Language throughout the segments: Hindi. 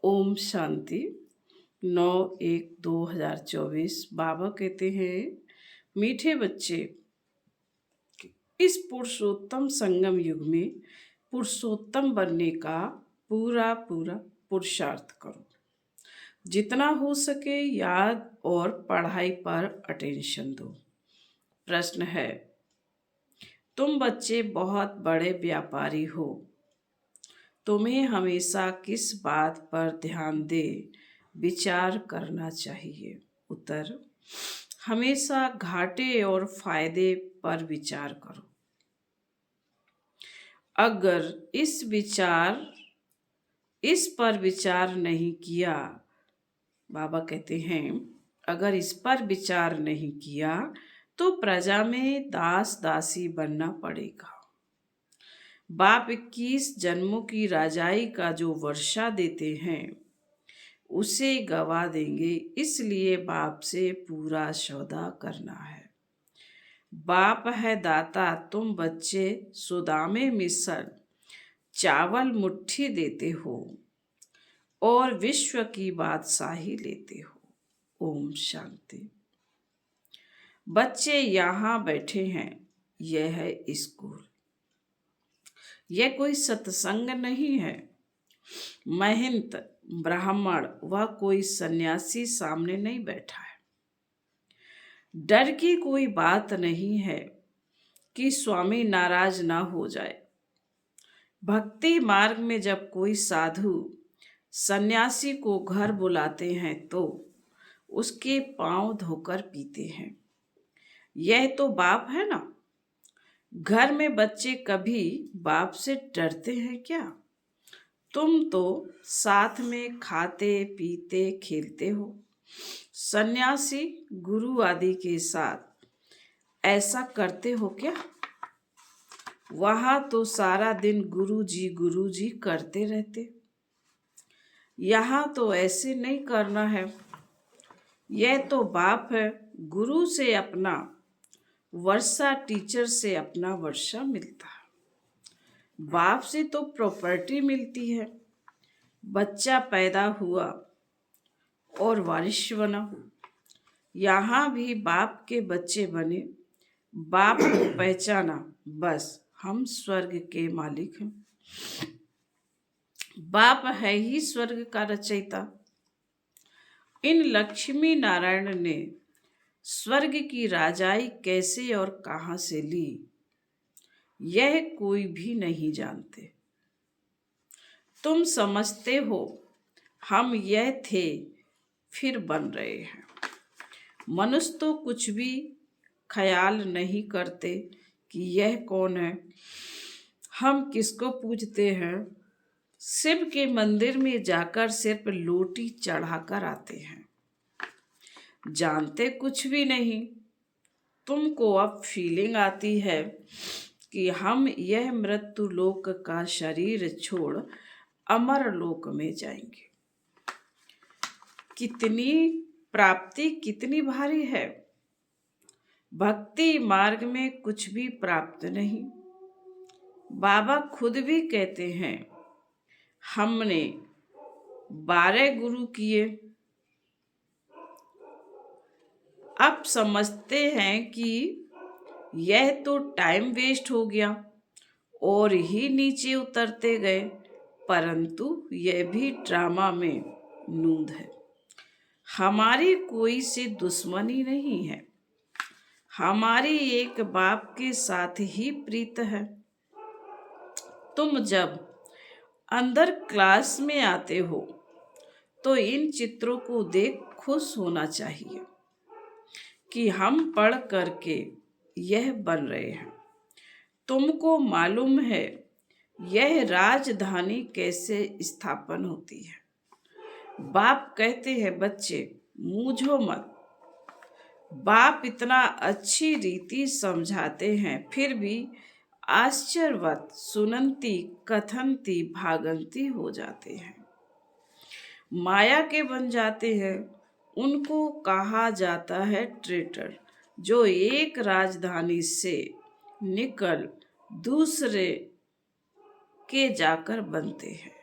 ओम शांति। 9/1/2024 बाबा कहते हैं, मीठे बच्चे, इस पुरुषोत्तम संगम युग में पुरुषोत्तम बनने का पूरा पूरा पुरुषार्थ करो। जितना हो सके याद और पढ़ाई पर अटेंशन दो। प्रश्न है, तुम बच्चे बहुत बड़े व्यापारी हो, तुम्हें हमेशा किस बात पर ध्यान दे विचार करना चाहिए? उत्तर, हमेशा घाटे और फायदे पर विचार करो। अगर इस पर विचार नहीं किया, बाबा कहते हैं, अगर इस पर विचार नहीं किया तो प्रजा में दास दासी बनना पड़ेगा। बाप 21 जन्मों की राजाई का जो वर्षा देते हैं उसे गवा देंगे, इसलिए बाप से पूरा सौदा करना है। बाप है दाता, तुम बच्चे सुदामे मिसल चावल मुट्ठी देते हो और विश्व की बादशाही लेते हो। ओम शांति। बच्चे यहाँ बैठे हैं, यह है स्कूल, यह कोई सत्संग नहीं है। महंत, ब्राह्मण व कोई सन्यासी सामने नहीं बैठा है। डर की कोई बात नहीं है कि स्वामी नाराज ना हो जाए। भक्ति मार्ग में जब कोई साधु सन्यासी को घर बुलाते हैं तो उसके पांव धोकर पीते हैं। यह तो बाप है ना। घर में बच्चे कभी बाप से डरते हैं क्या? तुम तो साथ में खाते पीते खेलते हो। सन्यासी गुरु आदि के साथ ऐसा करते हो क्या? वहां तो सारा दिन गुरु जी करते रहते। यहाँ तो ऐसे नहीं करना है। यह तो बाप है। गुरु से अपना वर्षा, टीचर से अपना वर्षा मिलता है। बाप से तो प्रॉपर्टी मिलती है। बच्चा पैदा हुआ और वारिश बना। यहाँ भी बाप के बच्चे बने, बाप को पहचाना, बस हम स्वर्ग के मालिक हैं। बाप है ही स्वर्ग का रचयिता। इन लक्ष्मी नारायण ने स्वर्ग की राजाई कैसे और कहाँ से ली, यह कोई भी नहीं जानते। तुम समझते हो हम यह थे फिर बन रहे हैं। मनुष्य तो कुछ भी ख्याल नहीं करते कि यह कौन है, हम किसको पूजते हैं। शिव के मंदिर में जाकर सिर्फ लोटी चढ़ाकर आते हैं, जानते कुछ भी नहीं। तुमको अब फीलिंग आती है कि हम यह मृत्यु लोक का शरीर छोड़ अमर लोक में जाएंगे। कितनी प्राप्ति कितनी भारी है। भक्ति मार्ग में कुछ भी प्राप्त नहीं। बाबा खुद भी कहते हैं, हमने 12 गुरु किए। अब समझते हैं कि यह तो टाइम वेस्ट हो गया और ही नीचे उतरते गए, परंतु यह भी ड्रामा में नूंद है। हमारी कोई से दुश्मनी नहीं है, हमारी एक बाप के साथ ही प्रीत है। तुम जब अंदर क्लास में आते हो तो इन चित्रों को देख खुश होना चाहिए कि हम पढ़ करके यह बन रहे हैं। तुमको मालूम है यह राजधानी कैसे स्थापन होती है। बाप कहते हैं, बच्चे मूझो मत। बाप इतना अच्छी रीति समझाते हैं, फिर भी आश्चर्यवत सुनंती कथनती भागंती हो जाते हैं, माया के बन जाते हैं। उनको कहा जाता है ट्रेटर, जो एक राजधानी से निकल दूसरे के जाकर बनते हैं।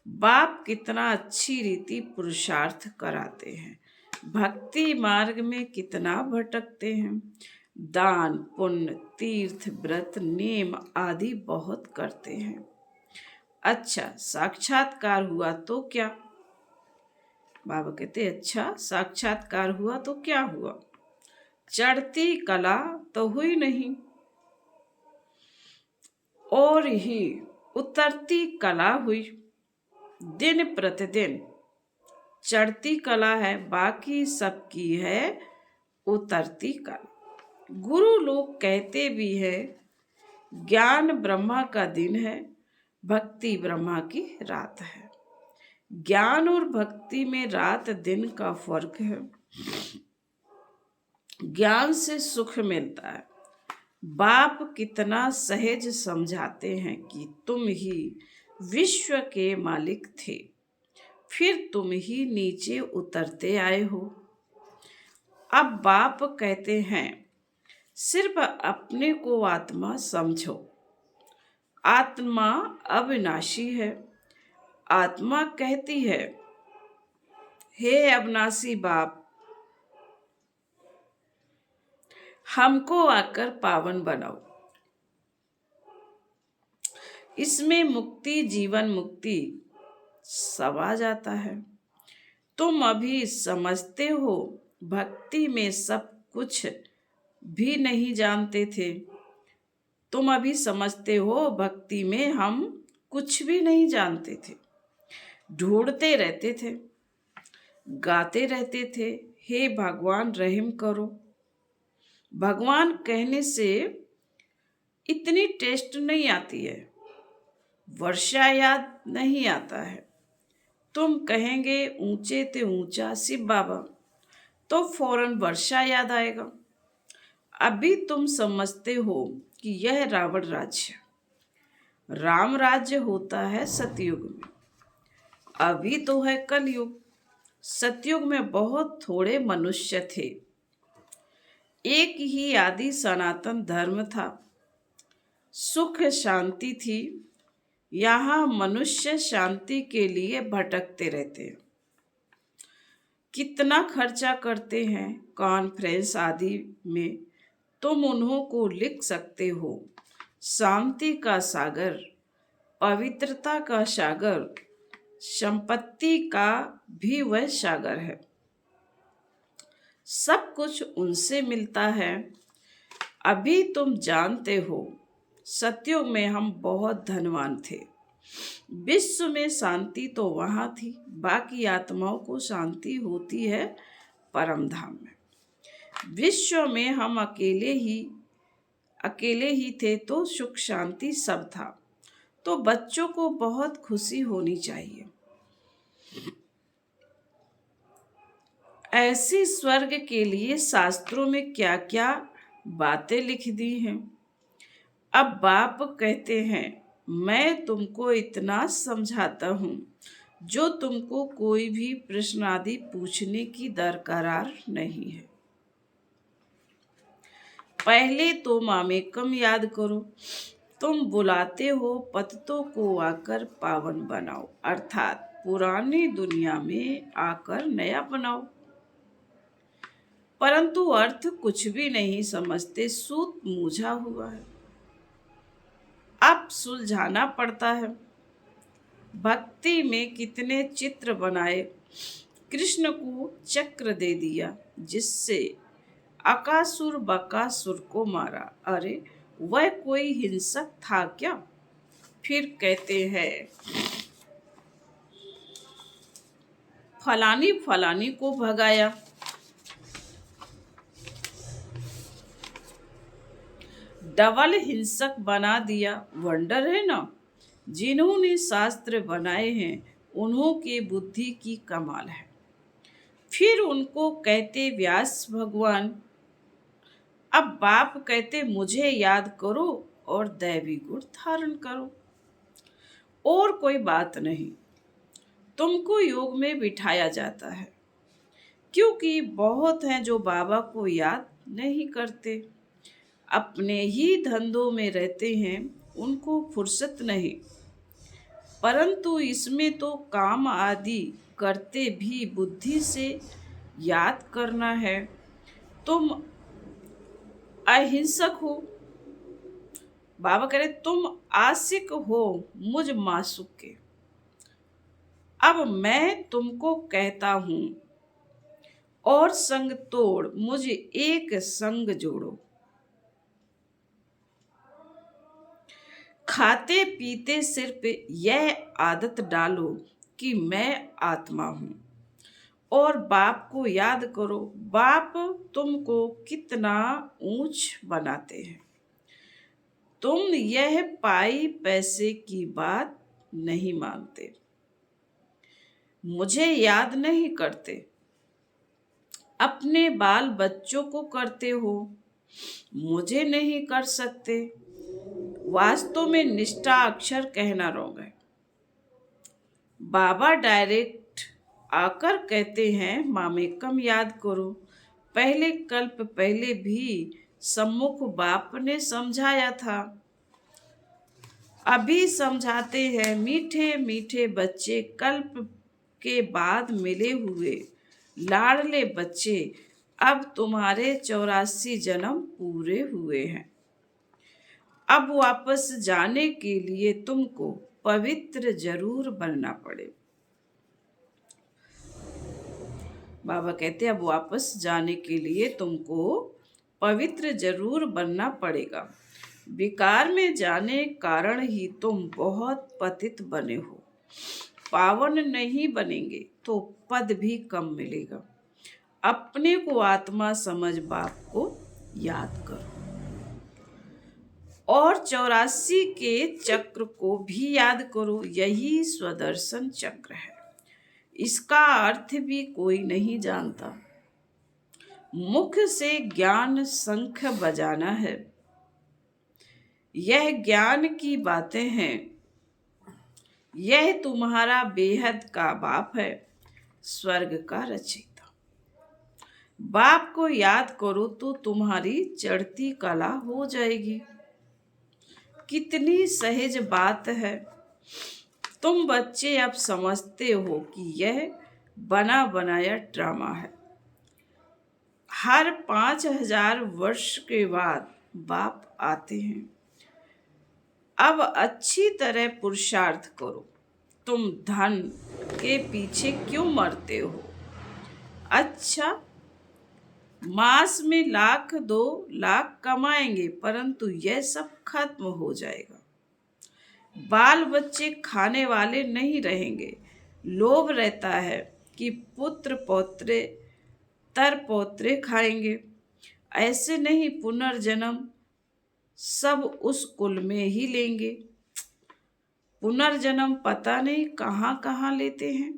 बाप कितना अच्छी रीति पुरुषार्थ कराते हैं, भक्ति मार्ग में कितना भटकते हैं, दान पुण्य तीर्थ व्रत नेम आदि बहुत करते हैं। अच्छा साक्षात्कार हुआ तो क्या? बाबा कहते अच्छा साक्षात्कार हुआ तो क्या हुआ? चढ़ती कला तो हुई नहीं, और ही उतरती कला हुई। दिन प्रतिदिन चढ़ती कला है, बाकी सबकी है उतरती कला। गुरु लोग कहते भी है ज्ञान ब्रह्मा का दिन है, भक्ति ब्रह्मा की रात है। ज्ञान और भक्ति में रात दिन का फर्क है। ज्ञान से सुख मिलता है। बाप कितना सहज समझाते हैं कि तुम ही विश्व के मालिक थे, फिर तुम ही नीचे उतरते आए हो। अब बाप कहते हैं सिर्फ अपने को आत्मा समझो। आत्मा अविनाशी है। आत्मा कहती है हे अविनाशी बाप, हमको आकर पावन बनाओ। इसमें मुक्ति जीवन मुक्ति सब आ जाता है। तुम अभी समझते हो भक्ति में सब कुछ भी नहीं जानते थे। तुम अभी समझते हो भक्ति में हम कुछ भी नहीं जानते थे। ढूंढते रहते थे, गाते रहते थे हे भगवान रहम करो। भगवान कहने से इतनी टेस्ट नहीं आती है, वर्षा याद नहीं आता है। तुम कहेंगे ऊंचे ते ऊंचा शिव बाबा, तो फौरन वर्षा याद आएगा। अभी तुम समझते हो कि यह रावण राज्य, राम राज्य होता है सतयुग में। अभी तो है कलयुग। सतयुग में बहुत थोड़े मनुष्य थे। एक ही आदि सनातन धर्म था, सुख शांति थी। यहाँ मनुष्य शांति के लिए भटकते रहते हैं। कितना खर्चा करते हैं कॉन्फ्रेंस आदि में, तुम उन्हों को लिख सकते हो। शांति का सागर, पवित्रता का सागर, संपत्ति का भी वह सागर है। सब कुछ उनसे मिलता है। अभी तुम जानते हो सतयुग में हम बहुत धनवान थे। विश्व में शांति तो वहाँ थी, बाकी आत्माओं को शांति होती है परम धाम में। विश्व में हम अकेले ही थे तो सुख शांति सब था। तो बच्चों को बहुत खुशी होनी चाहिए। ऐसी स्वर्ग के लिए शास्त्रों में क्या क्या बातें लिख दी हैं। अब बाप कहते हैं मैं तुमको इतना समझाता हूँ जो तुमको कोई भी प्रश्न आदि पूछने की दरकार नहीं है। पहले तो मामेकम याद करो। तुम बुलाते हो पतितों को आकर पावन बनाओ, अर्थात पुरानी दुनिया में आकर नया बनाओ। परंतु अर्थ कुछ भी नहीं समझते, सूत मूझा हुआ है। अब सुलझाना पड़ता है। भक्ति में कितने चित्र बनाए, कृष्ण को चक्र दे दिया जिससे अकासुर बकासुर को मारा। अरे वह कोई हिंसक था क्या? फिर कहते हैं फलानी फलानी को भगाया। डबल हिंसक बना दिया। वंडर है ना, जिन्होंने शास्त्र बनाए हैं उन्हों की बुद्धि की कमाल है। फिर उनको कहते व्यास भगवान। अब बाप कहते मुझे याद करो और दैवी गुण धारण करो, और कोई बात नहीं। तुमको योग में बिठाया जाता है, क्योंकि बहुत हैं जो बाबा को याद नहीं करते, अपने ही धंधों में रहते हैं, उनको फुर्सत नहीं। परंतु इसमें तो काम आदि करते भी बुद्धि से याद करना है। तुम अहिंसक हो। बाबा कह रहे तुम आशिक हो मुझ मासूक के। अब मैं तुमको कहता हूं, और संग तोड़ मुझे एक संग जोड़ो। खाते पीते सिर्फ यह आदत डालो कि मैं आत्मा हूं, और बाप को याद करो। बाप तुमको कितना ऊंच बनाते हैं। तुम यह पाई पैसे की बात नहीं मानते, मुझे याद नहीं करते, अपने बाल बच्चों को करते हो, मुझे नहीं कर सकते। वास्तव में निष्ठा अक्षर कहना रोग है। बाबा डायरेक्ट आकर कहते हैं मामेकम याद करो। पहले कल्प पहले भी सम्मुख बाप ने समझाया था, अभी समझाते हैं। मीठे मीठे बच्चे कल्प के बाद मिले हुए लाडले बच्चे, अब तुम्हारे 84 जन्म पूरे हुए हैं। अब वापस जाने के लिए तुमको पवित्र जरूर बनना पड़े। बाबा कहते अब वापस जाने के लिए तुमको पवित्र जरूर बनना पड़ेगा। विकार में जाने कारण ही तुम बहुत पतित बने हो। पावन नहीं बनेंगे तो पद भी कम मिलेगा। अपने को आत्मा समझ बाप को याद करो, और 84 के चक्र को भी याद करो। यही स्वदर्शन चक्र है। इसका अर्थ भी कोई नहीं जानता। मुख से ज्ञान शंख बजाना है। यह ज्ञान की बातें हैं। यह तुम्हारा बेहद का बाप है, स्वर्ग का रचयिता। बाप को याद करो तो तुम्हारी चढ़ती कला हो जाएगी। कितनी सहज बात है। तुम बच्चे अब समझते हो कि यह बना बनाया ड्रामा है। हर 5000 वर्ष के बाद बाप आते हैं। अब अच्छी तरह पुरुषार्थ करो। तुम धन के पीछे क्यों मरते हो? अच्छा, मास में 1,00,000 2,00,000 कमाएंगे, परंतु यह सब खत्म हो जाएगा। बाल बच्चे खाने वाले नहीं रहेंगे। लोभ रहता है कि पुत्र पौत्रे तर पौत्रे खाएंगे। ऐसे नहीं, पुनर्जन्म सब उस कुल में ही लेंगे। पुनर्जन्म पता नहीं कहाँ कहाँ लेते हैं।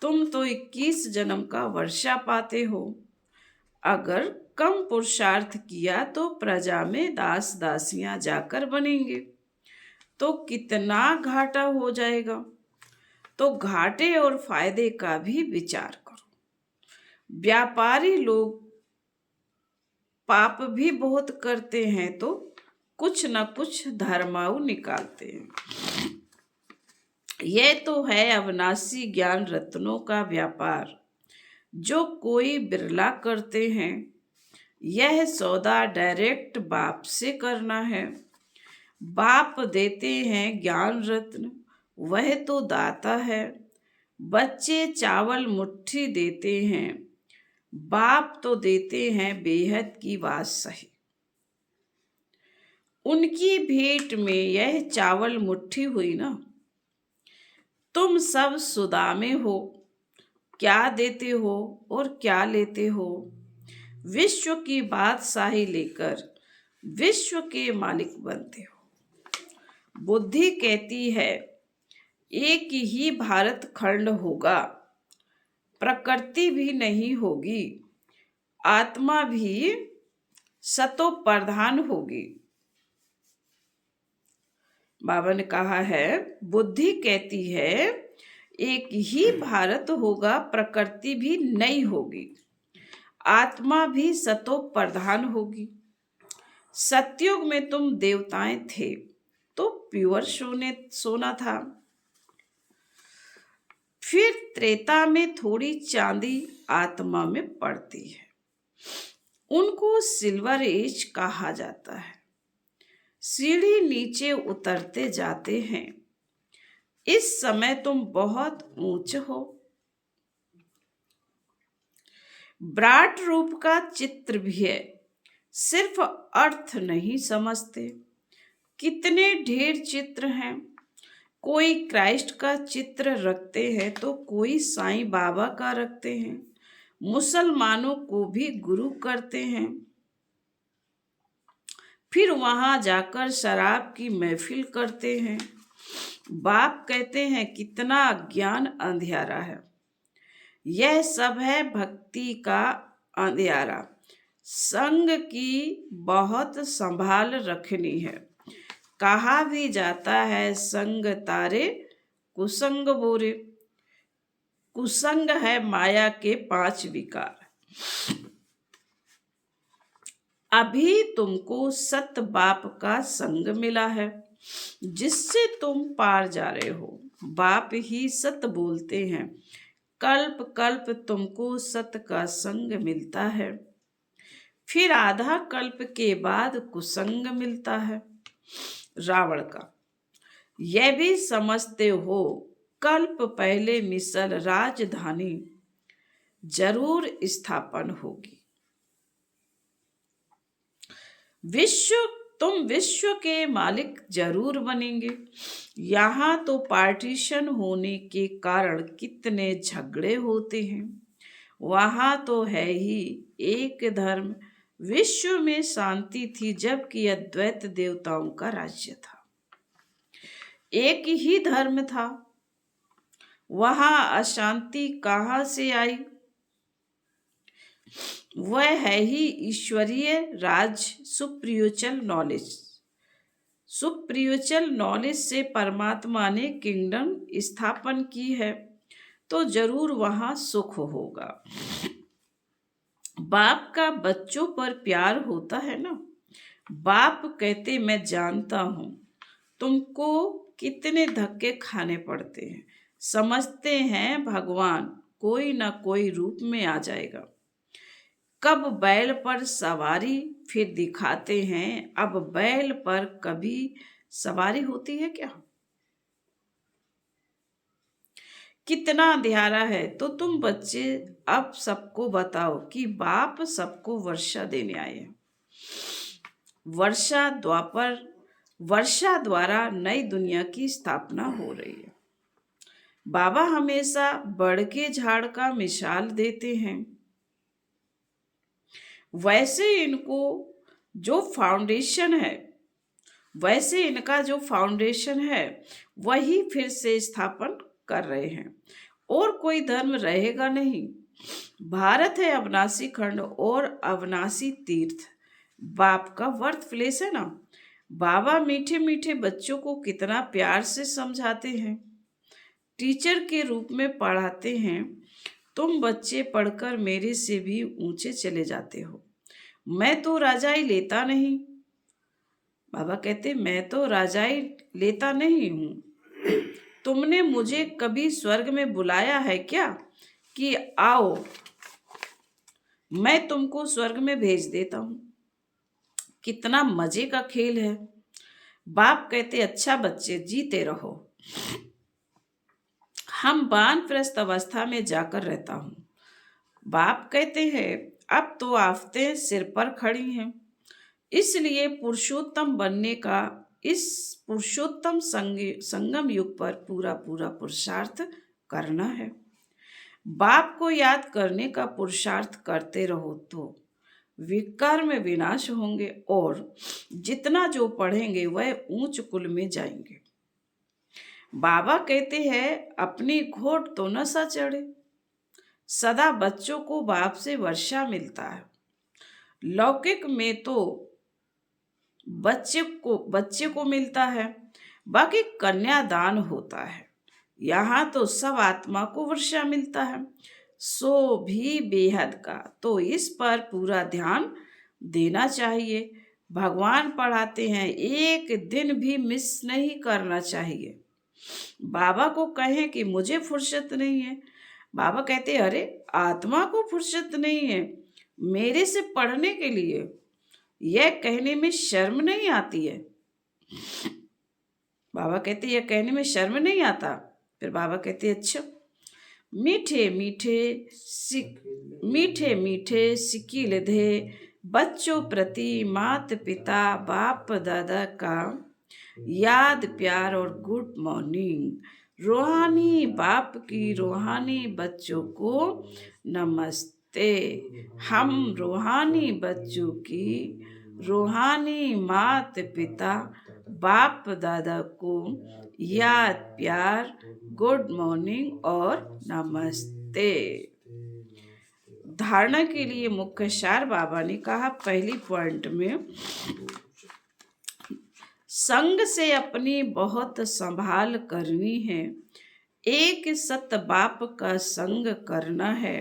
तुम तो 21 जन्म का वर्षा पाते हो। अगर कम पुरुषार्थ किया तो प्रजा में दास दासियां जाकर बनेंगे, तो कितना घाटा हो जाएगा। तो घाटे और फायदे का भी विचार करो। व्यापारी लोग पाप भी बहुत करते हैं तो कुछ न कुछ धर्माऊ निकालते हैं। यह तो है अविनाशी ज्ञान रत्नों का व्यापार, जो कोई बिरला करते हैं। यह सौदा डायरेक्ट बाप से करना है। बाप देते हैं ज्ञान रत्न, वह तो दाता है। बच्चे चावल मुट्ठी देते हैं, बाप तो देते हैं बेहद की बात सही। उनकी भेंट में यह चावल मुट्ठी हुई ना। तुम सब सुदामे हो, क्या देते हो और क्या लेते हो। विश्व की बादशाही लेकर विश्व के मालिक बनते हो। बुद्धि कहती है एक ही भारत खंड होगा, प्रकृति भी नहीं होगी, आत्मा भी सतो प्रधान होगी। बाबा ने कहा है बुद्धि कहती है एक ही भारत होगा, प्रकृति भी नहीं होगी, आत्मा भी सतो प्रधान होगी। सतयुग में तुम देवताएं थे तो प्योर सोना था। फिर त्रेता में थोड़ी चांदी आत्मा में पड़ती है, उनको सिल्वर एज कहा जाता है। सीढ़ी नीचे उतरते जाते हैं। इस समय तुम बहुत ऊंच हो। विराट रूप का चित्र भी है, सिर्फ अर्थ नहीं समझते। कितने ढेर चित्र हैं। कोई क्राइस्ट का चित्र रखते हैं तो कोई साईं बाबा का रखते हैं। मुसलमानों को भी गुरु करते हैं। फिर वहां जाकर शराब की महफिल करते हैं। बाप कहते हैं कितना अज्ञान अंधियारा है। यह सब है भक्ति का अंधियारा। संग की बहुत संभाल रखनी है। कहा भी जाता है संग तारे कुसंग बोरे। कुसंग है माया के 5 विकार। अभी तुमको सत बाप का संग मिला है, जिससे तुम पार जा रहे हो। बाप ही सत बोलते हैं। कल्प कल्प तुमको सत का संग मिलता है, फिर आधा कल्प के बाद कुसंग मिलता है। रावण का यह भी समझते हो, कल्प पहले मिसल राजधानी जरूर स्थापन होगी। तुम विश्व के मालिक जरूर बनेंगे। यहाँ तो पार्टीशन होने के कारण कितने झगड़े होते हैं। वहां तो है ही एक धर्म। विश्व में शांति थी जबकि अद्वैत देवताओं का राज्य था। एक ही धर्म था, वहां अशांति कहाँ से आई? वह है ही ईश्वरीय राज। सुप्रियुचल नॉलेज से परमात्मा ने किंगडम स्थापन की है, तो जरूर वहां सुख होगा। बाप का बच्चों पर प्यार होता है ना। बाप कहते मैं जानता हूं तुमको कितने धक्के खाने पड़ते हैं। समझते हैं भगवान कोई ना कोई रूप में आ जाएगा। कब बैल पर सवारी, फिर दिखाते हैं अब बैल पर कभी सवारी होती है क्या? कितना अंधियारा है। तो तुम बच्चे अब सबको बताओ कि बाप सबको वर्षा देने आए हैं। वर्षा द्वारा नई दुनिया की स्थापना हो रही है। बाबा हमेशा बढ़ के झाड़ का मिसाल देते हैं। वैसे इनका जो फाउंडेशन है वही फिर से स्थापन कर रहे हैं, और कोई धर्म रहेगा नहीं। भारत है अविनाशी खंड और अविनाशी तीर्थ। बाप का बर्थ प्लेस है ना। बाबा मीठे मीठे बच्चों को कितना प्यार से समझाते हैं, टीचर के रूप में पढ़ाते हैं। तुम बच्चे पढ़कर मेरे से भी ऊंचे चले जाते हो। मैं तो राजाई लेता नहीं। बाबा कहते मैं तो राजाई लेता नहीं हूं। तुमने मुझे कभी स्वर्ग में बुलाया है क्या कि आओ मैं तुमको स्वर्ग में भेज देता हूं? कितना मजे का खेल है। बाप कहते अच्छा बच्चे जीते रहो। हम वानप्रस्थ अवस्था में जाकर रहता हूं। बाप कहते हैं अब तो आफतें सिर पर खड़ी हैं, इसलिए पुरुषोत्तम बनने का इस पुरुषोत्तम संगम युग पर पूरा पूरा पुरुषार्थ करना है। बाप को याद करने का पुरुषार्थ करते रहो तो विकर्म विनाश होंगे, और जितना जो पढ़ेंगे वह ऊंच कुल में जाएंगे। बाबा कहते हैं अपनी घोट तो नशा चढ़े। सदा बच्चों को बाप से वर्षा मिलता है। लौकिक में तो बच्चे को मिलता है, बाकी कन्यादान होता है। यहाँ तो सब आत्मा को वर्षा मिलता है, सो भी बेहद का। तो इस पर पूरा ध्यान देना चाहिए। भगवान पढ़ाते हैं एक दिन भी मिस नहीं करना चाहिए। बाबा को कहें कि मुझे फुर्सत नहीं है। बाबा कहते अरे आत्मा को फुर्सत नहीं है मेरे से पढ़ने के लिए, यह कहने में शर्म नहीं आती है। बाबा कहते यह कहने में शर्म नहीं आता। फिर बाबा कहते अच्छा, मीठे मीठे सिक्की दे बच्चों प्रति माता पिता बाप दादा का याद प्यार और गुड मॉर्निंग। रूहानी बाप की रूहानी बच्चों को नमस्ते। हम रूहानी बच्चों की रूहानी माता पिता बाप दादा को याद प्यार गुड मॉर्निंग और नमस्ते। धारणा के लिए मुख्य सार बाबा ने कहा पहली पॉइंट में संग से अपनी बहुत संभाल करनी है। एक सत बाप का संग करना है।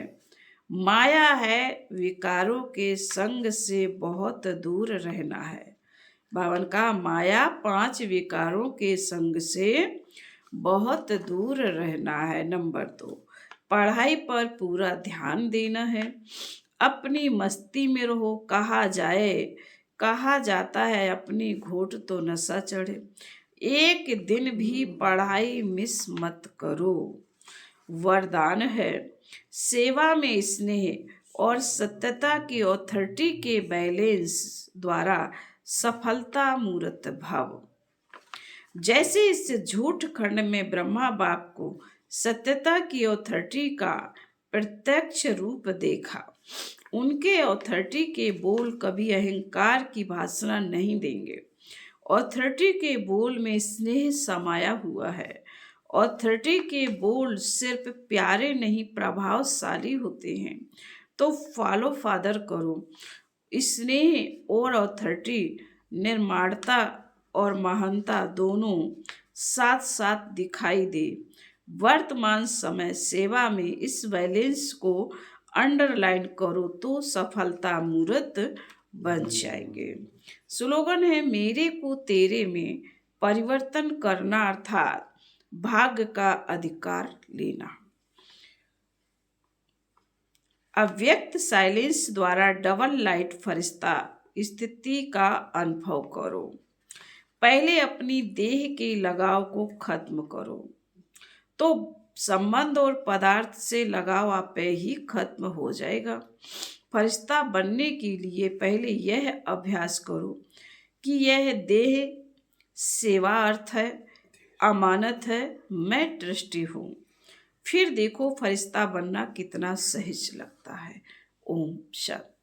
माया है विकारों के संग से बहुत दूर रहना है। बावन का माया 5 विकारों के संग से बहुत दूर रहना है। नंबर 2 पढ़ाई पर पूरा ध्यान देना है। अपनी मस्ती में रहो। कहा जाता है अपनी घोट तो नशा चढ़े। एक दिन भी पढ़ाई मिस मत करो। वरदान है सेवा में स्नेह और सत्यता की ऑथोरिटी के बैलेंस द्वारा सफलता मूर्त भाव। जैसे इस झूठ खंड में ब्रह्मा बाप को सत्यता की ऑथोरिटी का प्रत्यक्ष रूप देखा। उनके ऑथोरिटी के बोल कभी अहंकार की भाषा नहीं देंगे। ऑथोरिटी के बोल में स्नेह समाया हुआ है। ऑथोरिटी के बोल सिर्फ प्यारे नहीं प्रभावशाली होते हैं। तो फॉलो फादर करो। स्नेह और ऑथोरिटी निर्माणता और महानता दोनों साथ साथ दिखाई दे। वर्तमान समय सेवा में इस बैलेंस को अंडरलाइन करो तो सफलता मूर्त बन जाएंगे। स्लोगन है मेरे को तेरे में परिवर्तन करना अर्थात भाग्य का अधिकार लेना। अव्यक्त साइलेंस द्वारा डबल लाइट फरिश्ता स्थिति का अनुभव करो। पहले अपनी देह के लगाव को खत्म करो तो संबंध और पदार्थ से लगाव आप ही खत्म हो जाएगा। फरिश्ता बनने के लिए पहले यह अभ्यास करो कि यह देह सेवा अर्थ है, अमानत है, मैं ट्रस्टी हूँ। फिर देखो फरिश्ता बनना कितना सहज लगता है। ओम शांति।